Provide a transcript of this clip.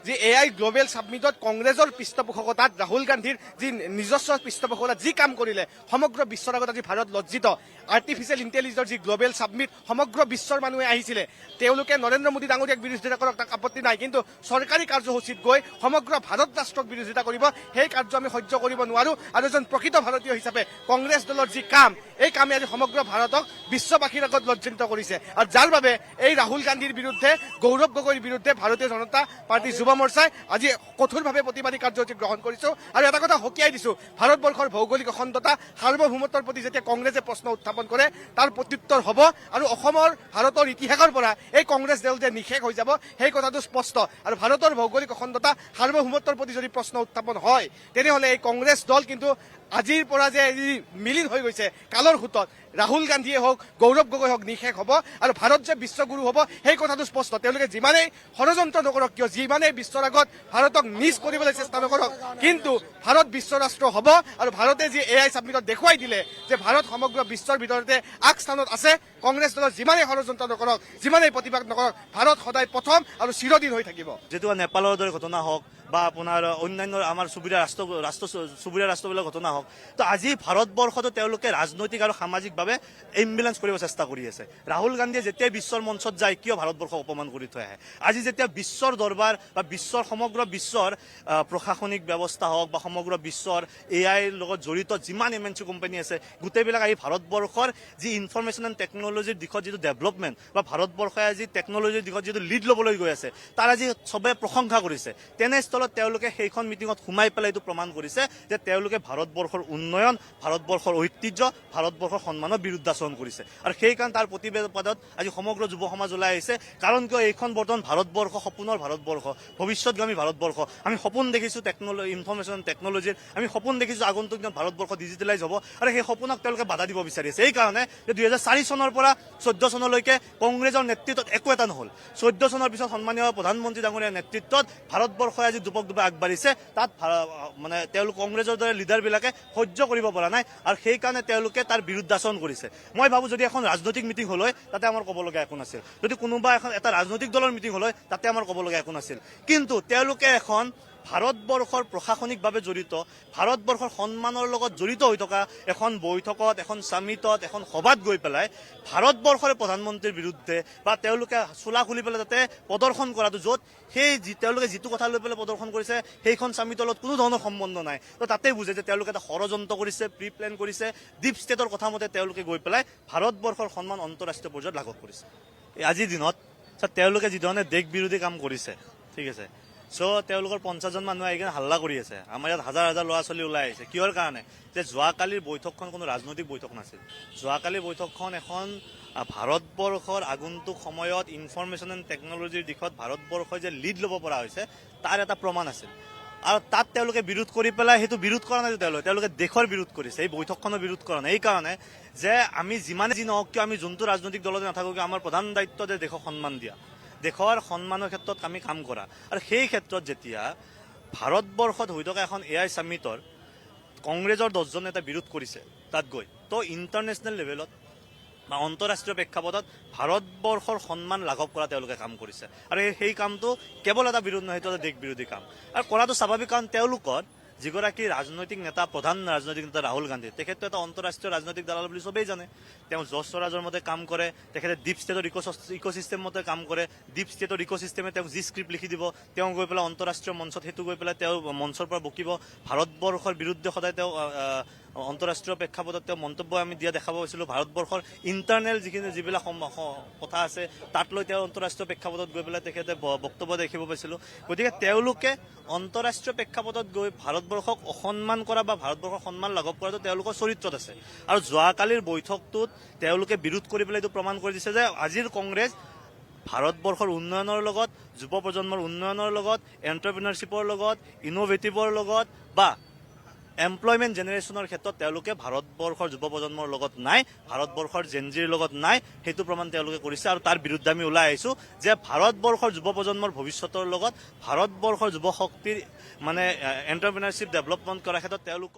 যি AI global সাবমিটত কংগ্ৰেছৰ পৃষ্ঠপোষকতাত ৰাহুল গান্ধীৰ যি নিজস্ব পৃষ্ঠপোষকতাত যি কাম কৰিলে সমগ্ৰ বিশ্বৰ আগত আজি ভাৰত লজ্জিত। আৰ্টিফিচিয়েল ইণ্টেলিজেন্সৰ যি গ্লোবেল সাবমিট সমগ্ৰ বিশ্বৰ মানুহে আহিছিলে, তেওঁলোকে নৰেন্দ্ৰ মোদী ডাঙৰীয়াক বিৰোধিতা কৰক, তাক আপত্তি নাই, কিন্তু চৰকাৰী কাৰ্যসূচীত গৈ সমগ্ৰ ভাৰত ৰাষ্ট্ৰক বিৰোধিতা কৰিব, সেই কাৰ্য আমি সহ্য কৰিব নোৱাৰো। আৰু এজন প্ৰকৃত ভাৰতীয় হিচাপে কংগ্ৰেছ দলৰ যি কাম, এই কামে আজি সমগ্ৰ ভাৰতক বিশ্ববাসীৰ আগত লজ্জিত কৰিছে। আৰু যাৰ বাবে এই ৰাহুল গান্ধীৰ বিৰুদ্ধে, গৌৰৱ গগৈৰ বিৰুদ্ধে ভাৰতীয় জনতা পাৰ্টি যুৱ মৰ্চাই আজি কঠোৰভাৱে প্ৰতিবাদী কাৰ্যসূচী গ্ৰহণ কৰিছো। আৰু এটা কথা সকীয়াই দিছো, ভাৰতবৰ্ষৰ ভৌগোলিক অখণ্ডতা, সাৰ্বভৌমত্বৰ প্ৰতি যেতিয়া কংগ্ৰেছে প্ৰশ্ন উত্থাপন কৰে তাৰ প্ৰত্যুত্তৰ হ'ব। আৰু অসমৰ, ভাৰতৰ ইতিহাসৰ পৰা এই কংগ্ৰেছ দল যে নিশেষ হৈ যাব সেই কথাটো স্পষ্ট। আৰু ভাৰতৰ ভৌগোলিক অখণ্ডতা, সাৰ্বভৌমত্বৰ প্ৰতি যদি প্ৰশ্ন উত্থাপন হয়, তেনেহ'লে এই কংগ্ৰেছ দল কিন্তু আজিৰ পৰা যে মিলিন হৈ গৈছে কালৰ সোঁতত, ৰাহুল গান্ধীয়ে হওক, গৌৰৱ গগৈ হওক, নিশেষ হ'ব। আৰু ভাৰত যে বিশ্বগুৰু হ'ব সেই কথাটো স্পষ্ট। তেওঁলোকে যিমানেই ষড়যন্ত্ৰ নকৰক কিয়, যিমানেই বিশ্বৰ আগত ভাৰতক নিজ কৰিবলৈ চেষ্টা নকৰক, কিন্তু ভাৰত বিশ্ব ৰাষ্ট্ৰ হ'ব। আৰু ভাৰতে যি AI সাবমিটত দেখুৱাই দিলে যে ভাৰত সমগ্ৰ বিশ্বৰ ভিতৰতে আগস্থানত আছে। কংগ্ৰেছ দলৰ যিমানেই ষড়যন্ত্ৰ নকৰক, যিমানেই প্ৰতিবাদ নকৰক, ভাৰত সদায় প্ৰথম আৰু চিৰদিন হৈ থাকিব। যেটো নেপালৰ দৰে ঘটনা হওক বা আপোনাৰ অন্যান্য আমাৰ চুবুৰীয়া ৰাষ্ট্ৰবিলাকৰ ঘটনা হওক, তো আজি ভাৰতবৰ্ষতো তেওঁলোকে ৰাজনৈতিক আৰু সামাজিকভাৱে ইমবেলেঞ্চ কৰিব চেষ্টা কৰি আছে। ৰাহুল গান্ধীয়ে যেতিয়াই বিশ্বৰ মঞ্চত যায় কিয় ভাৰতবৰ্ষক অপমান কৰি থৈ আহে। আজি যেতিয়া বিশ্বৰ দৰবাৰ বা সমগ্ৰ বিশ্বৰ প্ৰশাসনিক ব্যৱস্থা হওক বা সমগ্ৰ বিশ্বৰ AI লগত জড়িত যিমান MNC কোম্পানী আছে, গোটেইবিলাক আহি ভাৰতবৰ্ষৰ যি ইনফৰমেশ্যন এণ্ড টেকনলজিৰ দিশত যিটো ডেভেলপমেণ্ট বা ভাৰতবৰ্ষই আজি টেকনলজিৰ দিশত যিটো লিড ল'বলৈ গৈ আছে, তাৰ আজি চবে প্ৰশংসা কৰিছে। তেনেস্থলত তেওঁলোকে সেইখন মিটিঙত সোমাই পেলাই এইটো প্ৰমাণ কৰিছে যে তেওঁলোকে ভাৰতবৰ্ষৰ উন্নয়ন, ভাৰতবৰ্ষৰ ঐতিহ্য, ভাৰতবৰ্ষৰ সন্মানৰ বিৰুদ্ধাচৰণ কৰিছে। আৰু সেইকাৰণে তাৰ প্ৰতিবাদত আজি সমগ্ৰ যুৱ সমাজ ওলাই আহিছে। কাৰণ কিয় এইখন বৰ্তমান ভাৰতবৰ্ষ, সপোনৰ ভাৰতবৰ্ষ, ভৱিষ্যতগামী ভাৰতবৰ্ষ। আমি সপোন দেখিছোঁ ইনফৰমেশ্যন টেকনলজিৰ, আমি সপোন দেখিছোঁ আগন্তুক দিনত ভাৰতবৰ্ষ ডিজিটেলাইজ হ'ব। আৰু সেই সপোনক তেওঁলোকে বাধা দিব বিচাৰি আছে। এইকাৰণে যে 2004 চনৰ পৰা 14 চনলৈকে কংগ্ৰেছৰ নেতৃত্বত একো এটা নহ'ল। 14 চনৰ পিছত সন্মানীয় প্ৰধানমন্ত্ৰী ডাঙৰীয়াৰ নেতৃত্বত ভাৰতবৰ্ষই আজি দুপক আগবাঢ়িছে। তাত মানে তেওঁলোক কংগ্ৰেছৰ দৰে লিডাৰবিলাকে সহ্য কৰিব পৰা নাই আৰু সেইকাৰণে তেওঁলোকে তাৰ বিৰুদ্ধাচৰণ কৰিছে। মই ভাবোঁ যদি এখন ৰাজনৈতিক মিটিং হ'ল হয় তাতে আমাৰ ক'বলগীয়া একো নাছিল। যদি কোনোবা এটা ৰাজনৈতিক দলৰ মিটিং হ'ল হয় তাতে আমাৰ ক'বলগীয়া একো নাছিল। কিন্তু তেওঁলোকে এখন ভাৰতবৰ্ষৰ প্ৰশাসনিকভাৱে জড়িত, ভাৰতবৰ্ষৰ সন্মানৰ লগত জড়িত হৈ থকা এখন বৈঠকত, এখন সামিটত, এখন সভাত গৈ পেলাই ভাৰতবৰ্ষৰ প্ৰধানমন্ত্ৰীৰ বিৰুদ্ধে বা তেওঁলোকে চোলা খুলি পেলাই তাতে প্ৰদৰ্শন কৰাটো, য'ত তেওঁলোকে যিটো কথা লৈ পেলাই প্ৰদৰ্শন কৰিছে সেইখন সামিটৰ লগত কোনো ধৰণৰ সম্বন্ধ নাই। তো তাতে বুজে যে তেওঁলোকে এটা ষড়যন্ত্ৰ কৰিছে, প্ৰি প্লেন কৰিছে, ডিপ ষ্টেটৰ কথা মতে তেওঁলোকে গৈ পেলাই ভাৰতবৰ্ষৰ সন্মান আন্তঃৰাষ্ট্ৰীয় পৰ্যায়ত লাঘৱ কৰিছে। আজিৰ দিনত তেওঁলোকে যিধৰণে দেশ বিৰোধী কাম কৰিছে, ঠিক আছে, চ' তেওঁলোকৰ 50 জন মানুহ আহি কিনে হাল্লা কৰি আছে। আমাৰ ইয়াত হাজাৰ হাজাৰ ল'ৰা ছোৱালী ওলাই আহিছে। কিহৰ কাৰণে? যে যোৱাকালিৰ বৈঠকখন কোনো ৰাজনৈতিক বৈঠক নাছিল। যোৱাকালিৰ বৈঠকখন এখন ভাৰতবৰ্ষৰ আগন্তুক সময়ত ইনফৰমেশ্যন এণ্ড টেকনলজিৰ দিশত ভাৰতবৰ্ষই যে লিড ল'ব পৰা হৈছে তাৰ এটা প্ৰমাণ আছিল। আৰু তাত তেওঁলোকে বিৰোধ কৰি পেলাই সেইটো বিৰোধ কৰা নাই, তেওঁলোকে দেশৰ বিৰোধ কৰিছে, এই বৈঠকখনৰ বিৰোধ কৰা নাই। এইকাৰণে যে আমি যিমানে যি নহওক কিয়, আমি যোনটো ৰাজনৈতিক দলতে নাথাকোঁ কিয়, আমাৰ প্ৰধান দায়িত্ব যে দেশক সন্মান দিয়া, দেশৰ সন্মানৰ ক্ষেত্ৰত আমি কাম কৰা। আৰু সেই ক্ষেত্ৰত যেতিয়া ভাৰতবৰ্ষত হৈ থকা এখন AI সামিটৰ কংগ্ৰেছৰ 10 জন নেতাই বিৰোধ কৰিছে তাত গৈ, তো ইণ্টাৰনেশ্যনেল লেভেলত বা আন্তঃৰাষ্ট্ৰীয় প্ৰেক্ষাপটত ভাৰতবৰ্ষৰ সন্মান লাঘৱ কৰা তেওঁলোকে কাম কৰিছে। আৰু সেই কামটো কেৱল এটা বিৰোধ নহয়, সেইটো এটা দেশ বিৰোধী কাম। আৰু কৰাটো স্বাভাৱিক, কাৰণ তেওঁলোকৰ যিগৰাকী ৰাজনৈতিক নেতা, প্ৰধান ৰাজনৈতিক নেতা ৰাহুল গান্ধী, তেখেতটো এটা আন্তঃৰাষ্ট্ৰীয় ৰাজনৈতিক দালাল বুলি চবেই জানে। তেওঁ যশ স্বৰাজৰ মতে কাম কৰে, তেখেতে ডিপ ষ্টেটৰ ইক'চিষ্টেম মতে কাম কৰে। ডিপ ষ্টেটৰ ইক'চিষ্টেমে তেওঁক যি স্ক্ৰিপ্ট লিখি দিব, তেওঁ গৈ পেলাই আন্তঃৰাষ্ট্ৰীয় মঞ্চত সেইটো গৈ পেলাই তেওঁ মঞ্চৰ পৰা বকিব। ভাৰতবৰ্ষৰ বিৰুদ্ধে সদায় তেওঁ আন্তঃৰাষ্ট্ৰীয় প্ৰেক্ষাপটত তেওঁ মন্তব্য আমি দিয়া দেখা পাইছিলোঁ। ভাৰতবৰ্ষৰ ইণ্টাৰনেল যিবিলাক কথা আছে তাত লৈ তেওঁ আন্তঃৰাষ্ট্ৰীয় প্ৰেক্ষাপটত গৈ পেলাই তেখেতে বক্তব্য দেখিব পাইছিলোঁ। গতিকে তেওঁলোকে আন্তঃৰাষ্ট্ৰীয় প্ৰেক্ষাপটত গৈ ভাৰতবৰ্ষক অসন্মান কৰা বা ভাৰতবৰ্ষৰ সন্মান লাঘৱ কৰাটো তেওঁলোকৰ চৰিত্ৰত আছে। আৰু যোৱাকালিৰ বৈঠকটোত তেওঁলোকে বিৰোধ কৰি পেলাই এইটো প্ৰমাণ কৰি দিছে যে আজিৰ কংগ্ৰেছ ভাৰতবৰ্ষৰ উন্নয়নৰ লগত, যুৱ প্ৰজন্মৰ উন্নয়নৰ লগত, এণ্টাৰপ্ৰিনাৰশ্বিপৰ লগত, ইনোভেটিভৰ লগত বা এমপ্লয়মেণ্ট জেনেৰেশ্যনৰ ক্ষেত্ৰত তেওঁলোকে ভাৰতবৰ্ষৰ যুৱ প্ৰজন্মৰ লগত নাই, ভাৰতবৰ্ষৰ জেনজিৰ লগত নাই, সেইটো প্ৰমাণ তেওঁলোকে কৰিছে। আৰু তাৰ বিৰুদ্ধে আমি ওলাই আহিছোঁ যে ভাৰতবৰ্ষৰ যুৱ প্ৰজন্মৰ ভৱিষ্যতৰ লগত, ভাৰতবৰ্ষৰ যুৱ শক্তিৰ মানে এণ্টাৰপ্ৰিনাৰশ্বিপ ডেভেলপমেণ্ট কৰাৰ ক্ষেত্ৰত তেওঁলোক